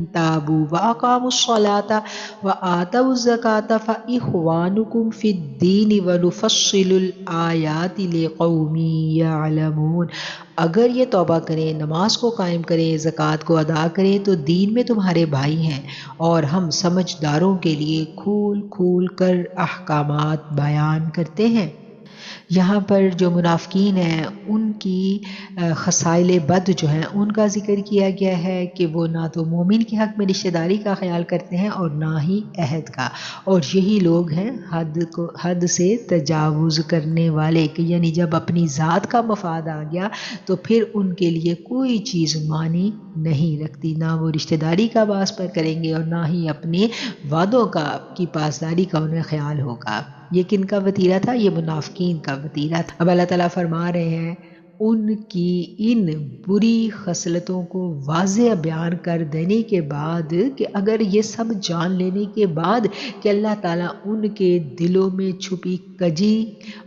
ताबू व अकामुस्सलाता व आतउज़्ज़काता फ़इख़्वानुकुम फ़िद्दीन व नुफ़स्सिलुल आयाति लिक़ौमिन यअलमून। अगर ये तौबा करें, नमाज को कायम करें, ज़कात को अदा करें तो दीन में तुम्हारे भाई हैं और हम समझदारों के लिए खूल खूल कर अहकामात बयान करते हैं। यहाँ पर जो मुनाफ़िकीन हैं उनकी ख़साइल बद जो हैं उनका ज़िक्र किया गया है कि वो ना तो मोमिन के हक़ में रिश्तेदारी का ख़याल करते हैं और ना ही अहद का, और यही लोग हैं हद से तजावुज़ करने वाले, कि यानी जब अपनी ज़ात का मफाद आ गया तो फिर उनके लिए कोई चीज़ मानी नहीं रखती, ना वो रिश्तेदारी का वास पर करेंगे और ना ही अपने वादों की पासदारी का उन्हें ख्याल होगा। ये किनका वतीरा था? ये मुनाफ़िकीन का वतीरा था। अब अल्लाह ताला फरमा रहे हैं उनकी इन बुरी खसलतों को वाज़ेह बयान कर देने के बाद कि अगर ये सब जान लेने के बाद कि अल्लाह ताला उनके दिलों में छुपी कजी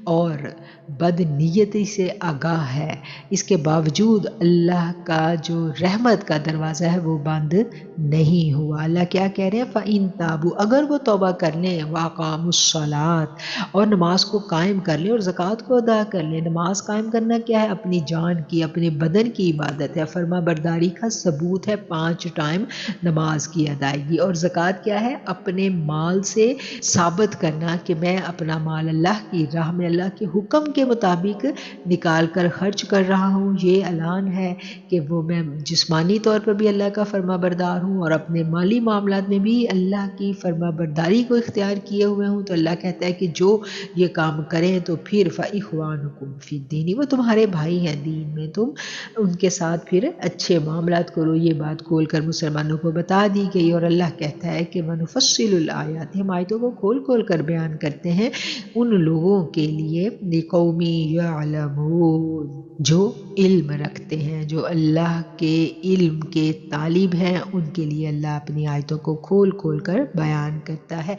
और बदनीयती से आगाह है, इसके बावजूद अल्लाह का जो रहमत का दरवाज़ा है वो बंद नहीं हुआ। अल्लाह क्या कह रहे हैं? फ़इन ताबू, अगर वो तौबा कर लें, वाक़ामुस्सलात, और नमाज को कायम कर लें और ज़कात को अदा कर लें। नमाज कायम करना क्या है? अपनी जान की, अपने बदन की इबादत है, फर्मा बरदारी का सबूत है 5 टाइम नमाज की अदायगी। और ज़कात क्या है? अपने माल से साबित करना कि मैं अपना माल अल्लाह की राह में अल्लाह के हुक्म के मुताबिक निकाल कर खर्च कर रहा हूँ। ये ऐलान है कि वो मैं जिस्मानी तौर पर भी अल्लाह का फर्मा बरदार हूँ और अपने माली मामलात में भी अल्लाह की फर्मा बरदारी को इख्तियार किए हुए हूँ। तो अल्लाह कहता है कि जो ये काम करें तो फिर फ़इख़्वानुकुम फ़िद्दीन, वो तुम्हारे भाई हैं दीन में, तुम उनके साथ फिर अच्छे मामलात करो। ये बात खोल कर मुसलमानों को बता दी गई। और अल्लाह कहता है कि वनुफ़स्सिलुल आयात, हम आयतों को खोल खोल कर बयान करते हैं उन लोगों के लिए लिक़ौमी यअलमून, जो इल्म रखते हैं, जो अल्लाह के इल्म के तालिब हैं, उनके लिए अल्लाह अपनी आयतों को खोल खोल कर बयान करता है।